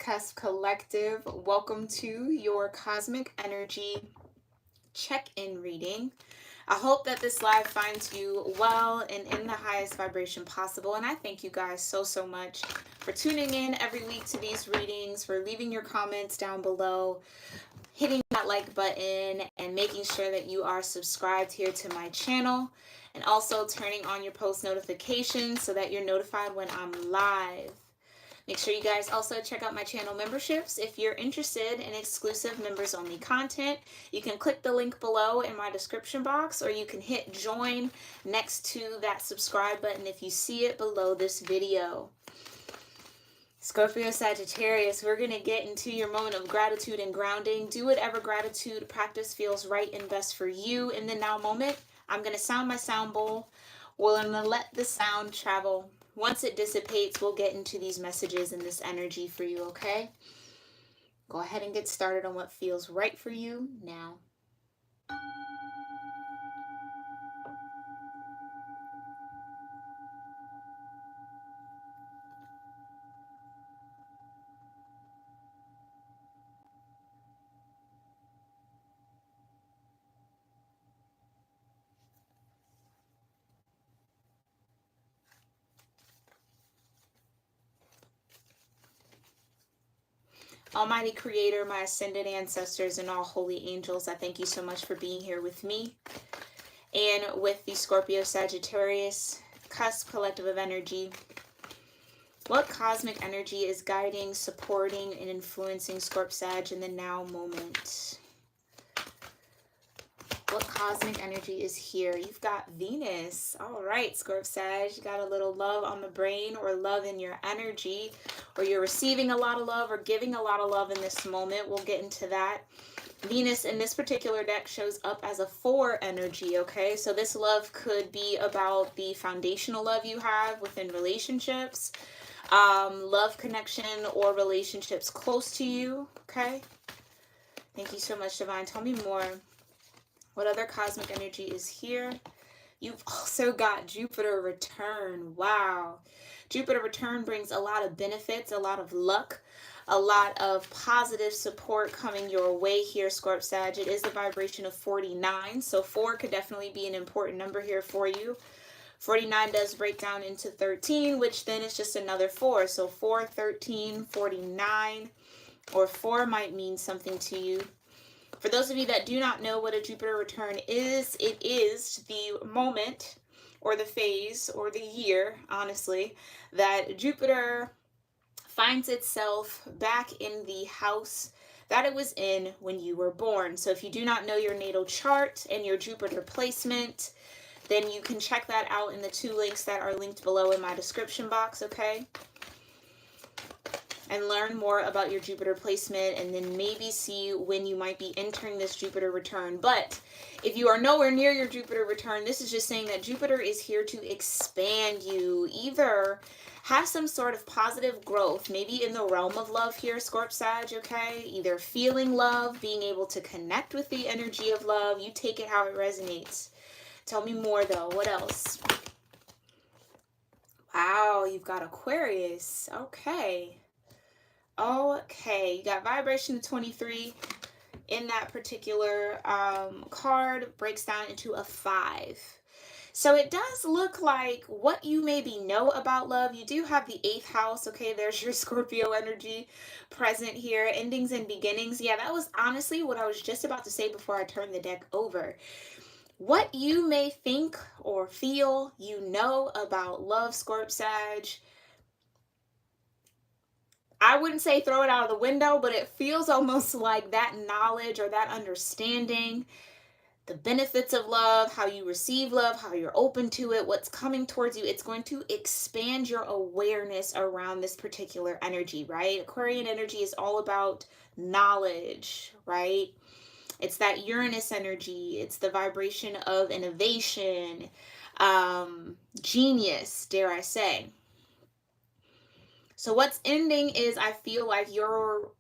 Cusp Collective. Welcome to your cosmic energy check-in reading. I hope that this live finds you well and in the highest vibration possible. And I thank you guys so much for tuning in every week to these readings, for leaving your comments down below, hitting that like button, and making sure that you are subscribed here to my channel, and also turning on your post notifications so that you're notified when I'm live. Make sure you guys also check out my channel memberships. If you're interested in exclusive members only content, you can click the link below in my description box, or you can hit join next to that subscribe button if you see it below this video. Scorpio-Sagittarius, we're going to get into your moment of gratitude and grounding. Do whatever gratitude practice feels right and best for you in the now moment. I'm going to sound my sound bowl. We're going to let the sound travel. Once it dissipates, we'll get into these messages and this energy for you, okay? Go ahead and get started on what feels right for you now. Almighty Creator, my ascended ancestors, and all holy angels, I thank you so much for being here with me and with the Scorpio-Sagittarius Cusp Collective of Energy. What cosmic energy is guiding, supporting, and influencing Scorp-Sag in the now moment? What cosmic energy is here? You've got Venus. All right, Scorp-Sag, you got a little love on the brain, or love in your energy, or you're receiving a lot of love or giving a lot of love in this moment. We'll get into that. Venus in this particular deck shows up as a 4 energy, okay? So this love could be about the foundational love you have within relationships, love connection, or relationships close to you, okay? Thank you so much, Divine. Tell me more. What other cosmic energy is here? You've also got Jupiter return. Wow. Jupiter return brings a lot of benefits, a lot of luck, a lot of positive support coming your way here, Scorp-Sag. It is the vibration of 49, so 4 could definitely be an important number here for you. 49 does break down into 13, which then is just another 4. So 4, 13, 49, or 4 might mean something to you. For those of you that do not know what a Jupiter return is, it is the moment or the phase or the year, honestly, that Jupiter finds itself back in the house that it was in when you were born. So if you do not know your natal chart and your Jupiter placement, then you can check that out in the 2 links that are linked below in my description box, okay? And learn more about your Jupiter placement, and then maybe see when you might be entering this Jupiter return. But if you are nowhere near your Jupiter return, this is just saying that Jupiter is here to expand you. Either have some sort of positive growth, maybe in the realm of love here, Scorp-Sag, okay? Either feeling love, being able to connect with the energy of love. You take it how it resonates. Tell me more though. What else? Wow, you've got Aquarius. Okay. Okay, you got vibration 23 in that particular card, breaks down into a 5. So it does look like what you maybe know about love. You do have the 8th house. Okay, there's your Scorpio energy present here. Endings and beginnings. Yeah, that was honestly what I was just about to say before I turned the deck over. What you may think or feel you know about love, Scorp-Sag, I wouldn't say throw it out of the window, but it feels almost like that knowledge or that understanding, the benefits of love, how you receive love, how you're open to it, what's coming towards you, it's going to expand your awareness around this particular energy, right? Aquarian energy is all about knowledge, right? It's that Uranus energy. It's the vibration of innovation, genius, dare I say. So what's ending is, I feel like your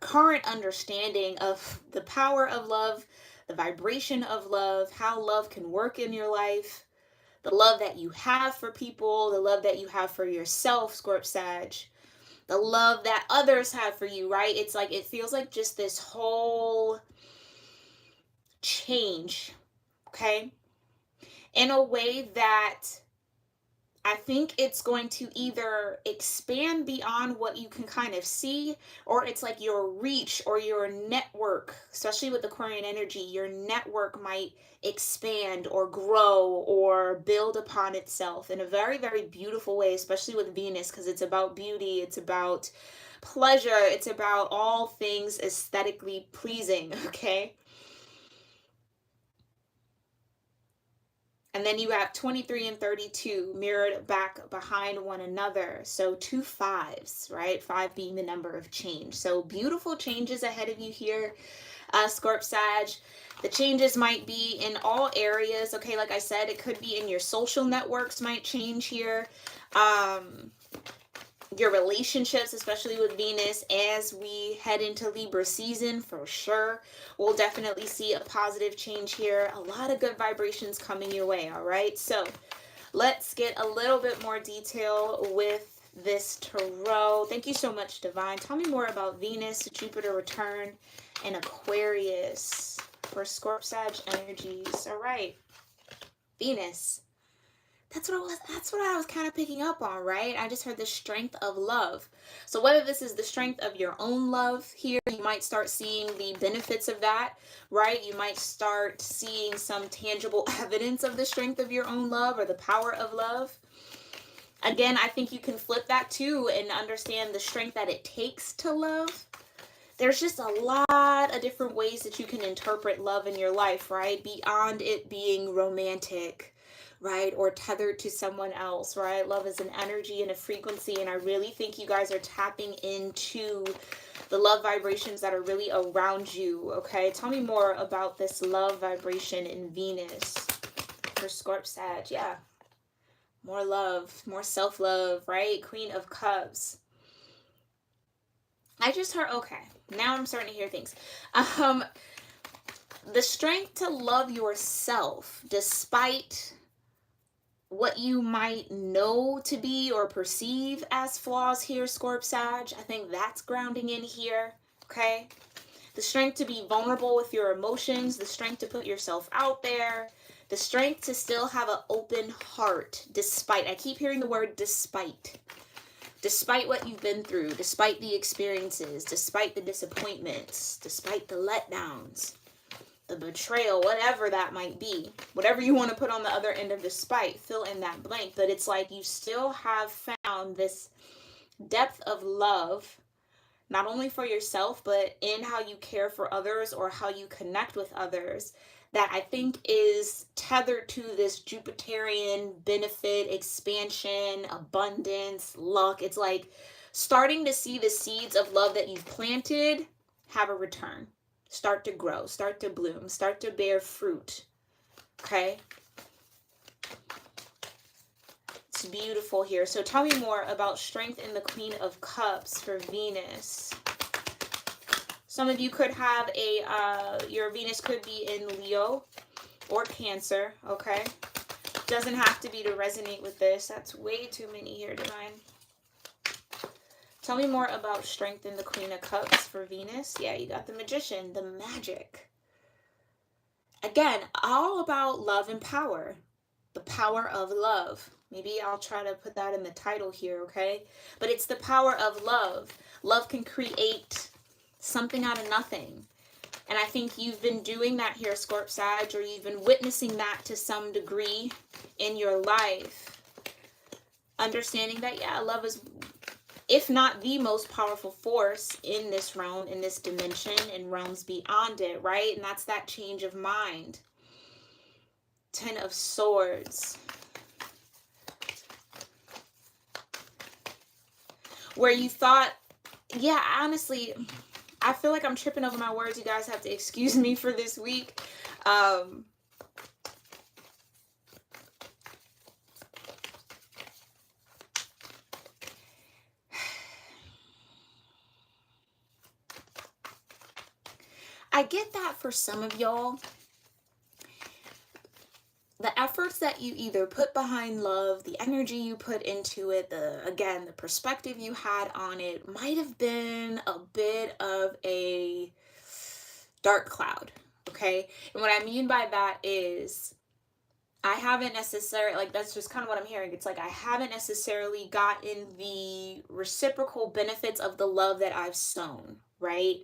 current understanding of the power of love, the vibration of love, how love can work in your life, the love that you have for people, the love that you have for yourself, Scorp-Sag, the love that others have for you, right? It's like, it feels like just this whole change, okay? In a way that I think it's going to either expand beyond what you can kind of see, or it's like your reach or your network, especially with Aquarian energy, your network might expand or grow or build upon itself in a very, very beautiful way, especially with Venus, because it's about beauty, it's about pleasure, it's about all things aesthetically pleasing, okay? And then you have 23 and 32 mirrored back behind one another. So 2 5s, right? 5 being the number of change. So beautiful changes ahead of you here, Scorp Sag. The changes might be in all areas. Okay, like I said, it could be in your social networks might change here. Your relationships, especially with Venus, as we head into Libra season, for sure. We'll definitely see a positive change here. A lot of good vibrations coming your way, all right? So let's get a little bit more detail with this tarot. Thank you so much, Divine. Tell me more about Venus, Jupiter return, and Aquarius for Scorp Sag energies. All right, Venus. That's what I was kind of picking up on, right? I just heard the strength of love. So whether this is the strength of your own love here, you might start seeing the benefits of that, right? You might start seeing some tangible evidence of the strength of your own love or the power of love. Again, I think you can flip that too and understand the strength that it takes to love. There's just a lot of different ways that you can interpret love in your life, right? Beyond it being romantic, right? Or tethered to someone else, right? Love is an energy and a frequency, and I really think you guys are tapping into the love vibrations that are really around you, okay? Tell me more about this love vibration in Venus for Scorp Sag. Yeah. More love, more self-love, right? Queen of Cups. I just heard, okay, now I'm starting to hear things. The strength to love yourself despite what you might know to be or perceive as flaws here, Scorp Sag. I think that's grounding in here, okay? The strength to be vulnerable with your emotions, the strength to put yourself out there, the strength to still have an open heart despite, I keep hearing the word despite what you've been through, despite the experiences, despite the disappointments, despite the letdowns, the betrayal, whatever that might be, whatever you want to put on the other end of despite, fill in that blank. But it's like you still have found this depth of love, not only for yourself, but in how you care for others or how you connect with others, that I think is tethered to this Jupiterian benefit, expansion, abundance, luck. It's like starting to see the seeds of love that you've planted have a return. Start to grow, start to bloom, start to bear fruit, okay? It's beautiful here. So tell me more about strength in the Queen of Cups for Venus. Some of you could have your Venus could be in Leo or Cancer, okay? Doesn't have to be to resonate with this. That's way too many here, Divine. Tell me more about strength in the Queen of Cups for Venus. Yeah, you got the Magician, the magic. Again, all about love and power. The power of love. Maybe I'll try to put that in the title here, okay? But it's the power of love. Love can create something out of nothing. And I think you've been doing that here, Scorp Sag, or you've been witnessing that to some degree in your life. Understanding that, yeah, love is, if not the most powerful force in this realm, in this dimension, and realms beyond it, right? And that's that change of mind. 10 of Swords. Where you thought, yeah, honestly, I feel like I'm tripping over my words. You guys have to excuse me for this week. I get that for some of y'all, the efforts that you either put behind love, the energy you put into it, the perspective you had on it might have been a bit of a dark cloud. Okay? And what I mean by that is I haven't necessarily, like, that's just kind of what I'm hearing. It's like I haven't necessarily gotten the reciprocal benefits of the love that I've sown, right?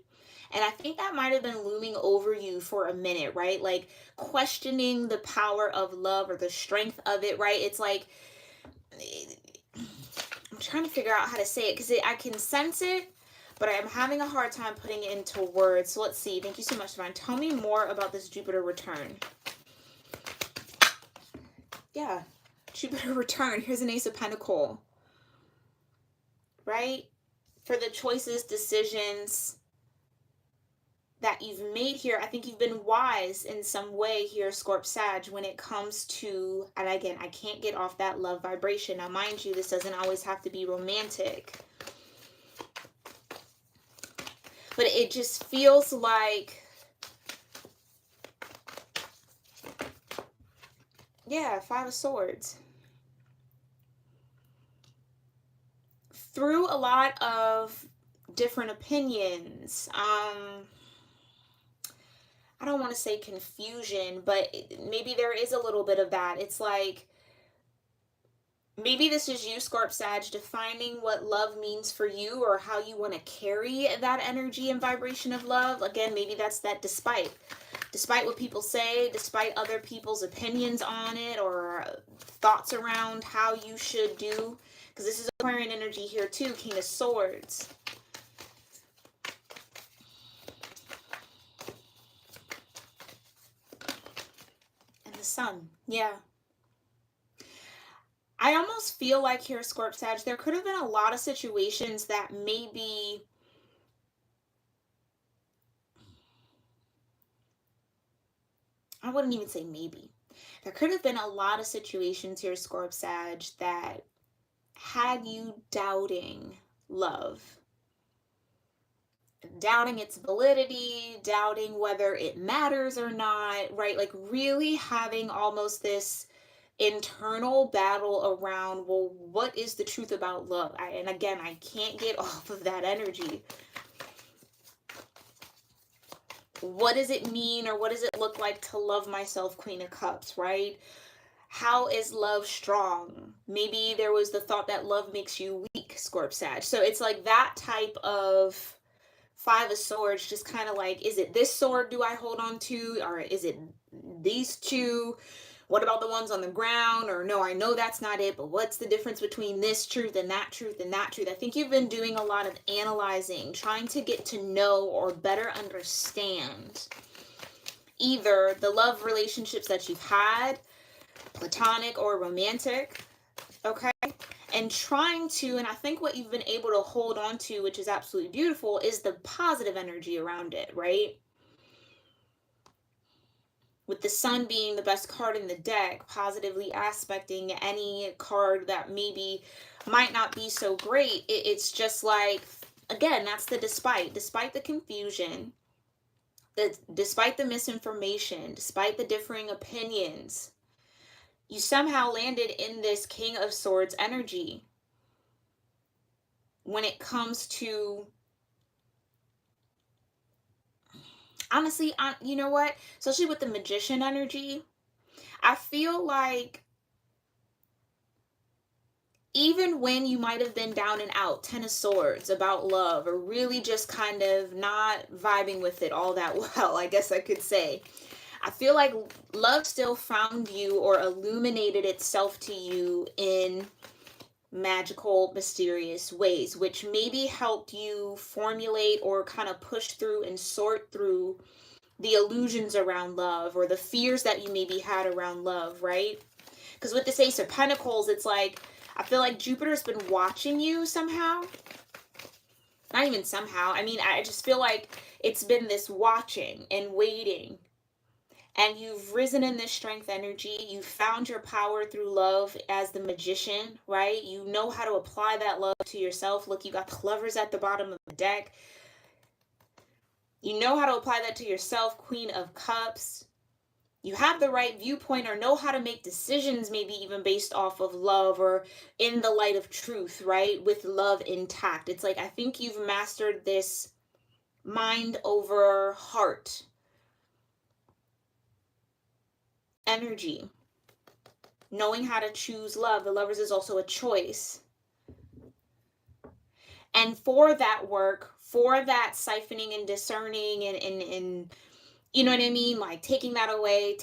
And I think that might have been looming over you for a minute, right? Like questioning the power of love or the strength of it, right? It's like, I'm trying to figure out how to say it because I can sense it, but I'm having a hard time putting it into words. So let's see. Thank you so much, Divine. Tell me more about this Jupiter return. Yeah, Jupiter return. Here's an Ace of Pentacles, right? For the choices, decisions that you've made here, I think you've been wise in some way here, Scorp Sag, when it comes to, and again, I can't get off that love vibration. Now, mind you, this doesn't always have to be romantic. But it just feels like, yeah, Five of Swords. Through a lot of different opinions, I don't want to say confusion, but maybe there is a little bit of that. It's like, maybe this is you, Scorp Sag, defining what love means for you or how you want to carry that energy and vibration of love. Again, maybe that's that despite what people say, despite other people's opinions on it or thoughts around how you should do. Because this is Aquarian energy here too, King of Swords. The Sun. Yeah. I almost feel like here, Scorp Sag, there could have been a lot of situations that maybe I wouldn't even say maybe. There could have been a lot of situations here, Scorp Sag, that had you doubting love. Doubting its validity, doubting whether it matters or not, right? Like really having almost this internal battle around, well, what is the truth about love? And again, I can't get off of that energy. What does it mean or what does it look like to love myself, Queen of Cups, right? How is love strong? Maybe there was the thought that love makes you weak, Scorp Sag. So it's like that type of Five of Swords, just kind of like, is it this sword do I hold on to? Or is it these two? What about the ones on the ground? Or no, I know that's not it, but what's the difference between this truth and that truth and that truth? I think you've been doing a lot of analyzing, trying to get to know or better understand either the love relationships that you've had, platonic or romantic, okay? And trying to, and I think what you've been able to hold on to, which is absolutely beautiful, is the positive energy around it, right? With the Sun being the best card in the deck, positively aspecting any card that maybe might not be so great. It's just like, again, that's the despite the confusion, despite the misinformation, despite the differing opinions, you somehow landed in this King of Swords energy when it comes to, honestly, you know what? Especially with the Magician energy, I feel like even when you might have been down and out, Ten of Swords, about love, or really just kind of not vibing with it all that well, I guess I could say, I feel like love still found you or illuminated itself to you in magical, mysterious ways, which maybe helped you formulate or kind of push through and sort through the illusions around love or the fears that you maybe had around love, right? Because with this Ace of Pentacles, it's like, I feel like Jupiter's been watching you somehow. Not even somehow. I mean, I just feel like it's been this watching and waiting. And you've risen in this strength energy. You found your power through love as the Magician, right? You know how to apply that love to yourself. Look, you got the Lovers at the bottom of the deck. You know how to apply that to yourself, Queen of Cups. You have the right viewpoint or know how to make decisions, maybe even based off of love or in the light of truth, right? With love intact. It's like, I think you've mastered this mind over heart energy. Knowing how to choose love. The Lovers is also a choice. And for that work, for that siphoning and discerning and you know what I mean? Like taking that away,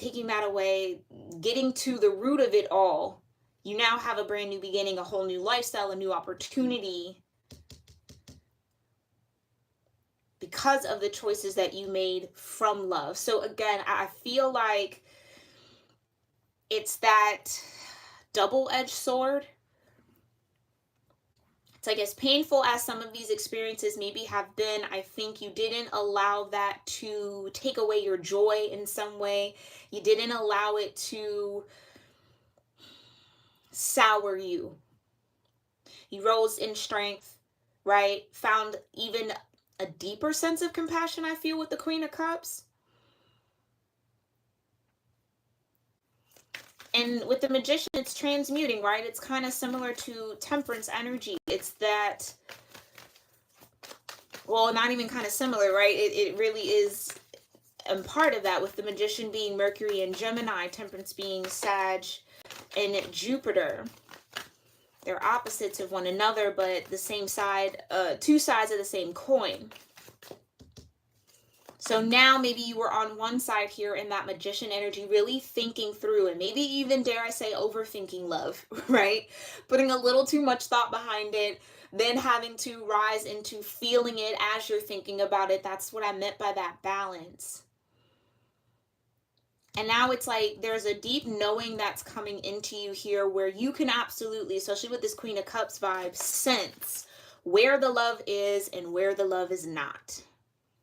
getting to the root of it all. You now have a brand new beginning, a whole new lifestyle, a new opportunity because of the choices that you made from love. So again, I feel like it's that double-edged sword. It's like, as painful as some of these experiences maybe have been, I think you didn't allow that to take away your joy in some way. You didn't allow it to sour you. You rose in strength, right? Found even a deeper sense of compassion, I feel, with the Queen of Cups. And with the Magician, it's transmuting, right? It's kind of similar to Temperance energy. It's that, well, not even kind of similar, right? It really is a part of that, with the Magician being Mercury and Gemini, Temperance being Sag and Jupiter. They're opposites of one another, but the same side, two sides of the same coin. So now maybe you were on one side here in that Magician energy, really thinking through, and maybe even, dare I say, overthinking love, right? Putting a little too much thought behind it, then having to rise into feeling it as you're thinking about it. That's what I meant by that balance. And now it's like there's a deep knowing that's coming into you here where you can absolutely, especially with this Queen of Cups vibe, sense where the love is and where the love is not.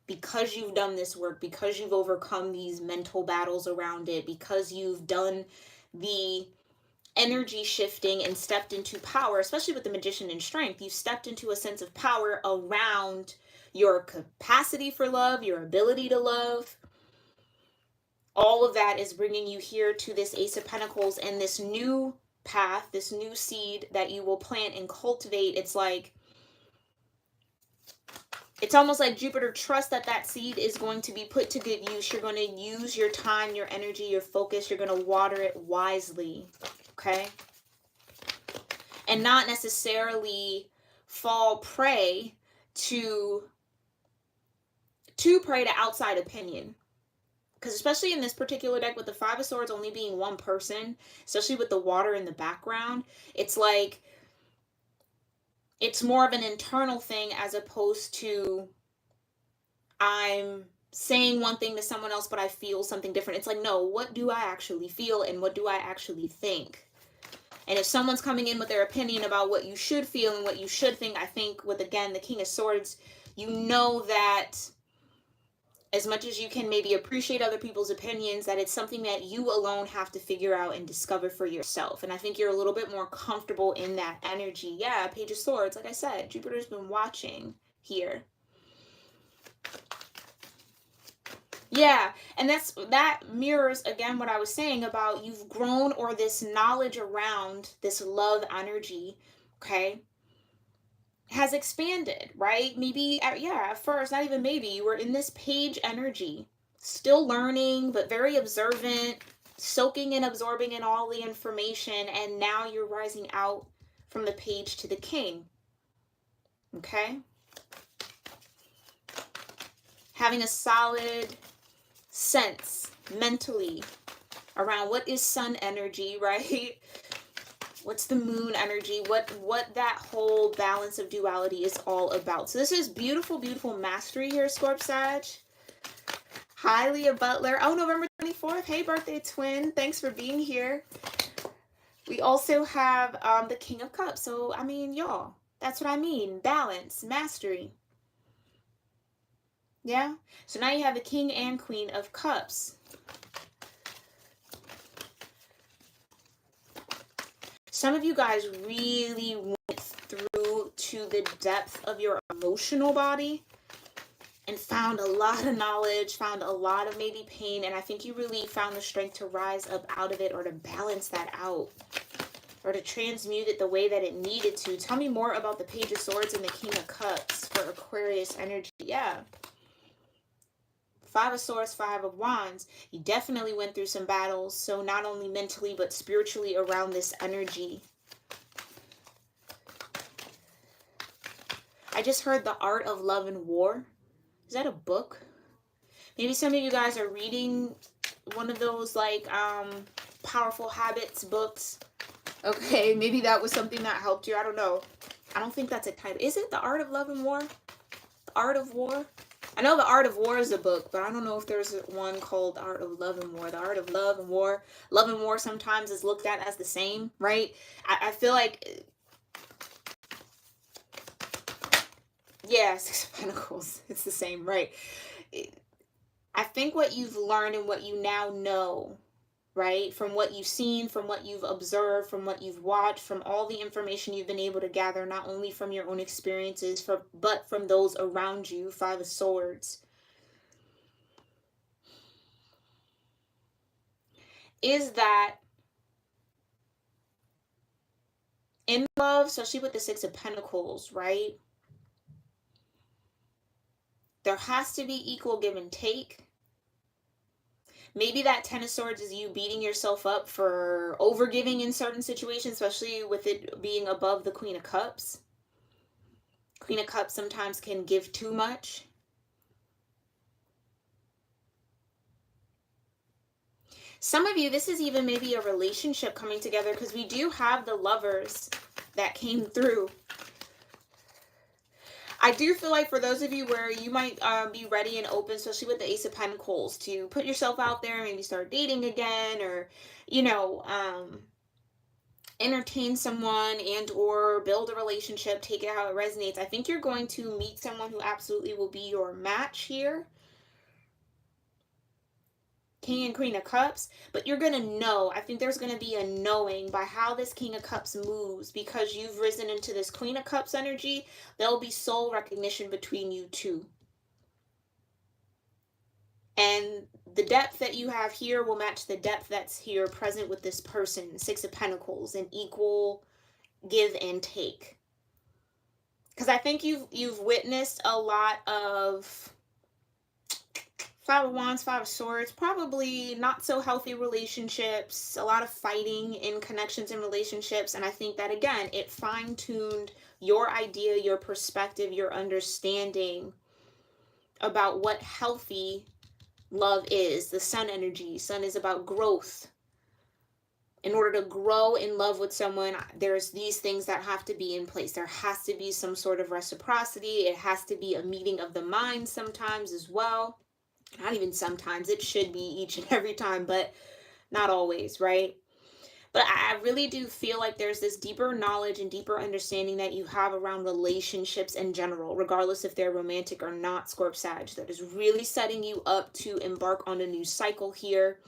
Because you've done this work, because you've overcome these mental battles around it, because you've done the energy shifting and stepped into power, especially with the Magician and strength, you've stepped into a sense of power around your capacity for love, your ability to love. All of that is bringing you here to this Ace of Pentacles and this new path, this new seed that you will plant and cultivate. It's like, it's almost like Jupiter trusts that that seed is going to be put to good use. You're going to use your time, your energy, your focus. You're going to water it wisely, okay? And not necessarily fall prey to outside opinion. Because especially in this particular deck with the Five of Swords only being one person, especially with the water in the background, it's like, it's more of an internal thing as opposed to I'm saying one thing to someone else, but I feel something different. It's like, no, what do I actually feel and what do I actually think? And if someone's coming in with their opinion about what you should feel and what you should think, I think with, again, the King of Swords, you know that as much as you can maybe appreciate other people's opinions, that it's something that you alone have to figure out and discover for yourself. And I think you're a little bit more comfortable in that energy. Yeah, Page of Swords, like I said, Jupiter's been watching here. Yeah, and that mirrors, again, what I was saying about you've grown, or this knowledge around this love energy, okay, has expanded, right? Maybe, at first, not even maybe, you were in this Page energy, still learning, but very observant, soaking and absorbing in all the information, and now you're rising out from the Page to the King, okay? Having a solid sense mentally around what is Sun energy, right? What's the Moon energy? What that whole balance of duality is all about. So this is beautiful, beautiful mastery here, Scorp Sag. Hi, Leah Butler. Oh, November 24th. Hey, birthday twin. Thanks for being here. We also have the King of Cups. So, I mean, y'all, that's what I mean. Balance, mastery. Yeah? So now you have the King and Queen of Cups. Some of you guys really went through to the depth of your emotional body and found a lot of knowledge, found a lot of maybe pain, and I think you really found the strength to rise up out of it, or to balance that out, or to transmute it the way that it needed to. Tell me more about the Page of Swords and the King of Cups for Aquarius energy. Yeah. Five of Swords, Five of Wands. You definitely went through some battles, so not only mentally but spiritually around this energy. I just heard The Art of Love and War. Is that a book? Maybe some of you guys are reading one of those like Powerful Habits books. Okay, maybe that was something that helped you. I don't know. I don't think that's a title. Is it The Art of Love and War? The Art of War? I know The Art of War is a book, but I don't know if there's one called The Art of Love and War. The Art of Love and War. Love and War sometimes is looked at as the same, right? I feel like... Yeah, Six of Pentacles. It's the same, right? I think what you've learned and what you now know, right? From what you've seen, from what you've observed, from what you've watched, from all the information you've been able to gather, not only from your own experiences, but from those around you. Five of Swords. Is that in love, especially with the Six of Pentacles, right? There has to be equal give and take. Maybe that Ten of Swords is you beating yourself up for overgiving in certain situations, especially with it being above the Queen of Cups. Queen of Cups sometimes can give too much. Some of you, this is even maybe a relationship coming together, because we do have the Lovers that came through. I do feel like for those of you where you might be ready and open, especially with the Ace of Pentacles, to put yourself out there, maybe start dating again, or, you know, entertain someone and or build a relationship, take it how it resonates. I think you're going to meet someone who absolutely will be your match here. King and Queen of Cups, but you're going to know. I think there's going to be a knowing by how this King of Cups moves, because you've risen into this Queen of Cups energy. There'll be soul recognition between you two. And the depth that you have here will match the depth that's here present with this person. Six of Pentacles, an equal give and take. Because I think you've witnessed a lot of Five of Wands, Five of Swords, probably not so healthy relationships, a lot of fighting in connections and relationships. And I think that, again, it fine-tuned your idea, your perspective, your understanding about what healthy love is. The Sun energy. Sun is about growth. In order to grow in love with someone, there's these things that have to be in place. There has to be some sort of reciprocity. It has to be a meeting of the mind sometimes as well. Not even sometimes, it should be each and every time, but not always, right? But I really do feel like there's this deeper knowledge and deeper understanding that you have around relationships in general, regardless if they're romantic or not, Scorp-Sag, that is really setting you up to embark on a new cycle here,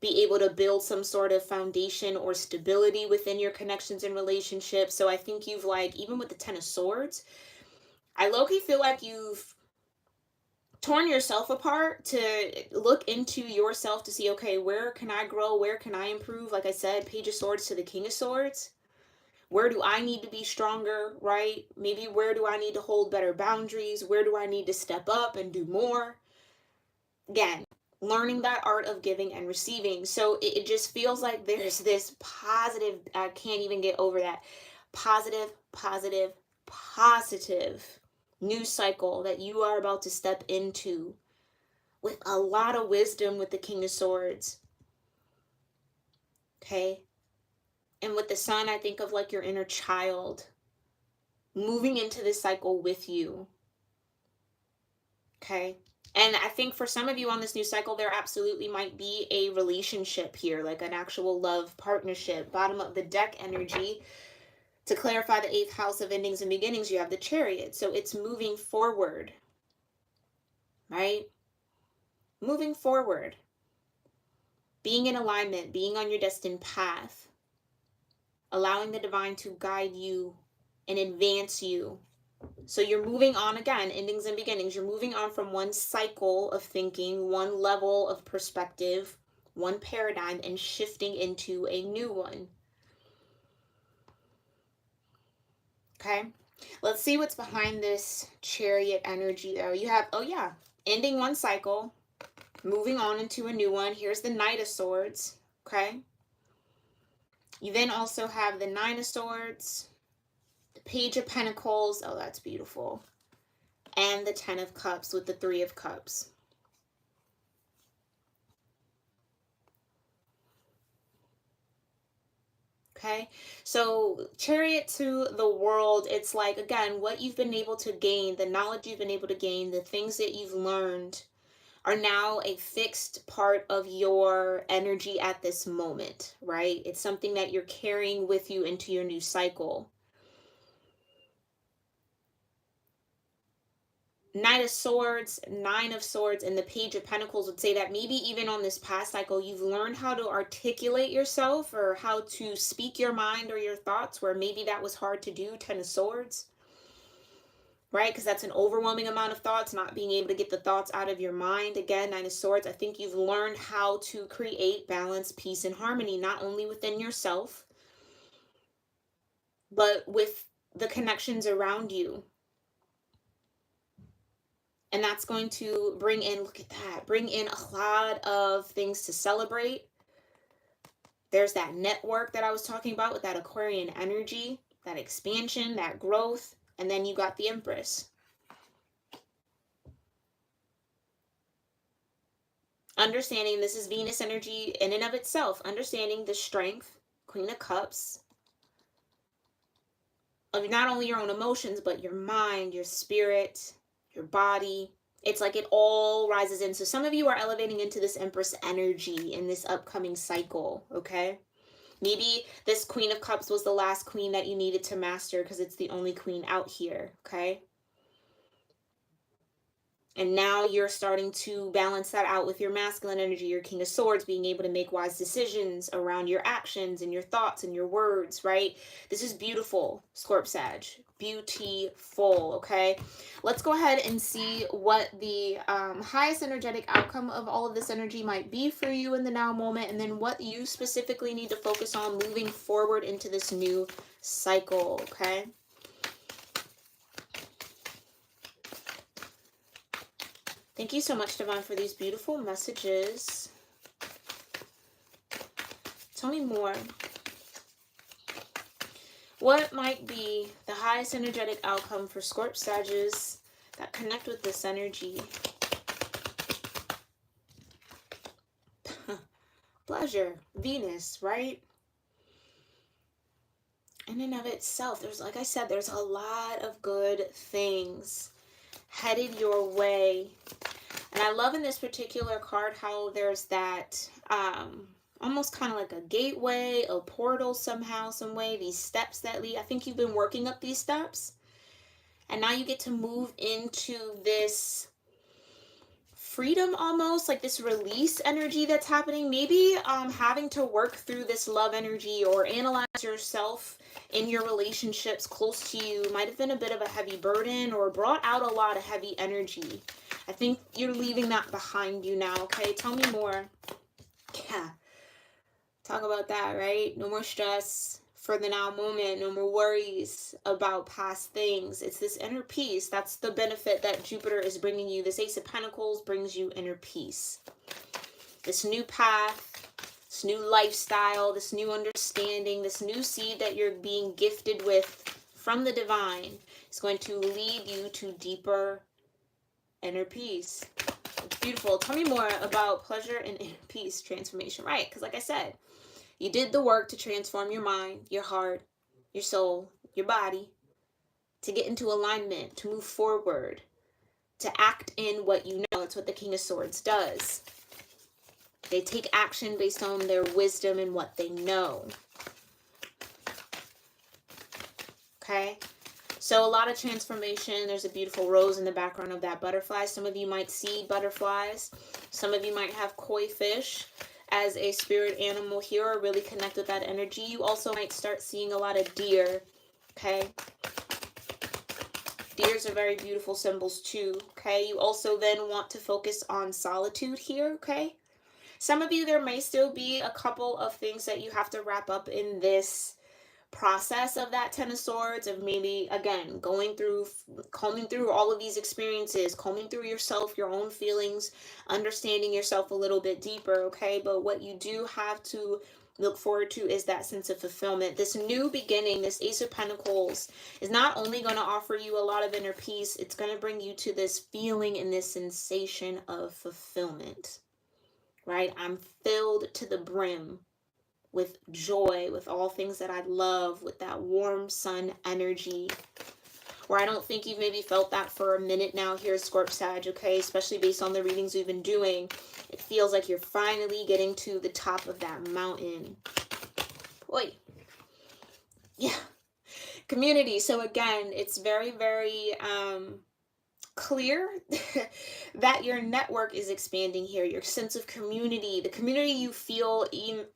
be able to build some sort of foundation or stability within your connections and relationships. So I think you've, like, even with the Ten of Swords, I low-key feel like you've torn yourself apart to look into yourself to see, okay, where can I grow? Where can I improve? Like I said, Page of Swords to the King of Swords. Where do I need to be stronger, right? Maybe where do I need to hold better boundaries? Where do I need to step up and do more? Again, learning that art of giving and receiving. So it just feels like there's this positive, I can't even get over that, positive new cycle that you are about to step into with a lot of wisdom with the King of Swords. Okay? And with the Sun, I think of like your inner child moving into this cycle with you. Okay? And I think for some of you on this new cycle, there absolutely might be a relationship here, like an actual love partnership. Bottom of the deck energy. To clarify the 8th house of endings and beginnings, you have the Chariot. So it's moving forward, right? Moving forward. Being in alignment, being on your destined path. Allowing the divine to guide you and advance you So you're moving on again, endings and beginnings. You're moving on from one cycle of thinking, one level of perspective, one paradigm, and shifting into a new one. Okay, let's see what's behind this Chariot energy though. You have, oh yeah, ending one cycle, moving on into a new one. Here's the Knight of Swords. Okay, you then also have the Nine of Swords, the Page of Pentacles. Oh, that's beautiful. And the Ten of Cups with the Three of Cups. Okay, so Chariot to the world, it's like, again, what you've been able to gain, the knowledge you've been able to gain, the things that you've learned are now a fixed part of your energy at this moment, right? It's something that you're carrying with you into your new cycle. Knight of Swords, Nine of Swords, and the Page of Pentacles would say that maybe even on this past cycle, you've learned how to articulate yourself or how to speak your mind or your thoughts, where maybe that was hard to do. Ten of Swords, right? Because that's an overwhelming amount of thoughts, not being able to get the thoughts out of your mind. Again, Nine of Swords, I think you've learned how to create balance, peace, and harmony, not only within yourself, but with the connections around you. And that's going to bring in, look at that, bring in a lot of things to celebrate. There's that network that I was talking about with that Aquarian energy, that expansion, that growth. And then you got the Empress. Understanding this is Venus energy in and of itself. Understanding the strength, Queen of Cups, of not only your own emotions, but your mind, your spirit, your body. It's like it all rises in. So some of you are elevating into this Empress energy in this upcoming cycle, okay? Maybe this Queen of Cups was the last queen that you needed to master because it's the only queen out here, okay? And now you're starting to balance that out with your masculine energy, your King of Swords, being able to make wise decisions around your actions and your thoughts and your words, right? This is beautiful, Scorp-Sag. Beautiful, okay? Let's go ahead and see what the highest energetic outcome of all of this energy might be for you in the now moment, and then what you specifically need to focus on moving forward into this new cycle, okay? Thank you so much, Divine, for these beautiful messages. Tell me more. What might be the highest energetic outcome for Scorp-Sages that connect with this energy? Pleasure, Venus, right? In and of itself, there's, like I said, there's a lot of good things headed your way. And I love in this particular card how there's that almost kind of like a gateway, a portal somehow, some way, these steps that lead. I think you've been working up these steps. And now you get to move into this freedom, almost like this release energy that's happening. Maybe having to work through this love energy or analyze yourself in your relationships close to you might have been a bit of a heavy burden or brought out a lot of heavy energy. I think you're leaving that behind you now, okay? Tell me more. Yeah. Talk about that, right? No more stress for the now moment. No more worries about past things. It's this inner peace. That's the benefit that Jupiter is bringing you. This Ace of Pentacles brings you inner peace. This new path, this new lifestyle, this new understanding, this new seed that you're being gifted with from the divine is going to lead you to deeper inner peace. It's beautiful. Tell me more about pleasure and inner peace transformation, right? Because like I said, you did the work to transform your mind, your heart, your soul, your body, to get into alignment, to move forward, to act in what you know. It's what the King of Swords does. They take action based on their wisdom and what they know. Okay? So a lot of transformation. There's a beautiful rose in the background of that butterfly. Some of you might see butterflies. Some of you might have koi fish as a spirit animal here, or really connect with that energy. You also might start seeing a lot of deer, okay? Deers are very beautiful symbols too, okay? You also then want to focus on solitude here, okay? Some of you, there may still be a couple of things that you have to wrap up in this process of that Ten of Swords, of maybe, again, combing through all of these experiences, combing through yourself, your own feelings, understanding yourself a little bit deeper, okay? But what you do have to look forward to is that sense of fulfillment. This new beginning, this Ace of Pentacles, is not only going to offer you a lot of inner peace, it's going to bring you to this feeling and this sensation of fulfillment, right? I'm filled to the brim with joy, with all things that I love, with that warm sun energy, where I don't think you've maybe felt that for a minute now here, Scorp-Sag, okay? Especially based on the readings we've been doing. It feels like you're finally getting to the top of that mountain. Oi. Yeah. Community. So again, it's very, very clear that your network is expanding here. Your sense of community, the community you feel in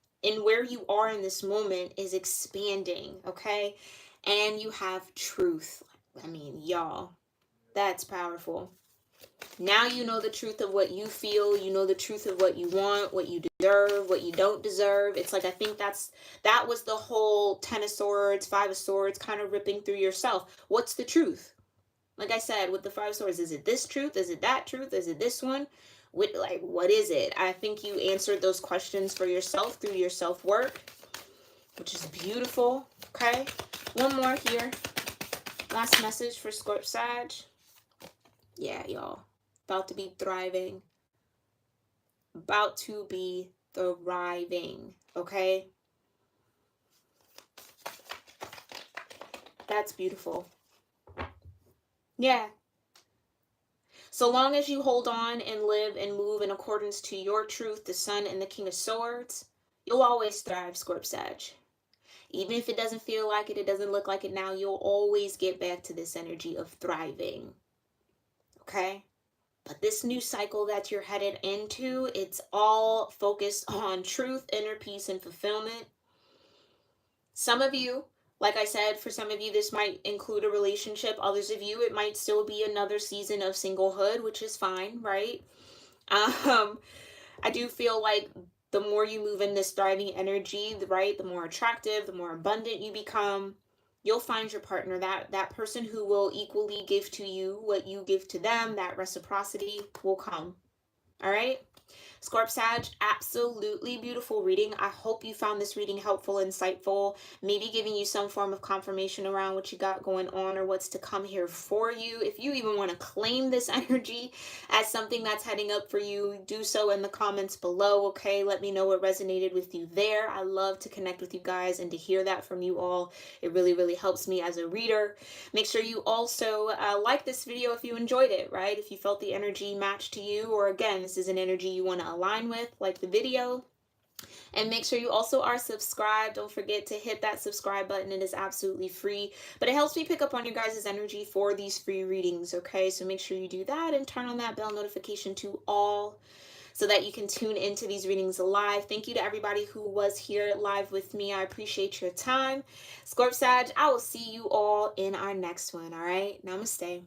where you are in this moment is expanding, okay? And you have truth. I mean, y'all, that's powerful. Now you know the truth of what you feel. You know the truth of what you want, what you deserve, what you don't deserve. It's like, I think that was the whole Ten of Swords, Five of Swords, kind of ripping through yourself. What's the truth? Like I said, with the Five of Swords, is it this truth? Is it that truth? Is it this one? What is it? I think you answered those questions for yourself through your self-work, which is beautiful, okay? One more here. Last message for Scorp-Sag. Yeah, y'all. About to be thriving. About to be thriving, okay? That's beautiful. Yeah. So long as you hold on and live and move in accordance to your truth, the Sun and the King of Swords, you'll always thrive, Scorp-Sag. Even if it doesn't feel like it doesn't look like it now, you'll always get back to this energy of thriving. Okay? But this new cycle that you're headed into, it's all focused on truth, inner peace, and fulfillment. Some of you, like I said, for some of you, this might include a relationship. Others of you, it might still be another season of singlehood, which is fine, right? I do feel like the more you move in this thriving energy, right, the more attractive, the more abundant you become, you'll find your partner, that person who will equally give to you what you give to them. That reciprocity will come. All right? Scorp-Sag, absolutely beautiful reading. I hope you found this reading helpful, insightful, maybe giving you some form of confirmation around what you got going on or what's to come here for you. If you even want to claim this energy as something that's heading up for you, do so in the comments below, okay? Let me know what resonated with you there. I love to connect with you guys and to hear that from you all. It really, really helps me as a reader. Make sure you also like this video if you enjoyed it, right? If you felt the energy match to you, or again, this is an energy you want to align with, like the video. And make sure you also are subscribed. Don't forget to hit that subscribe button. It is absolutely free, but it helps me pick up on your guys' energy for these free readings, okay? So make sure you do that and turn on that bell notification to all so that you can tune into these readings live. Thank you to everybody who was here live with me. I appreciate your time. Scorp-Sag, I will see you all in our next one, all right? Namaste.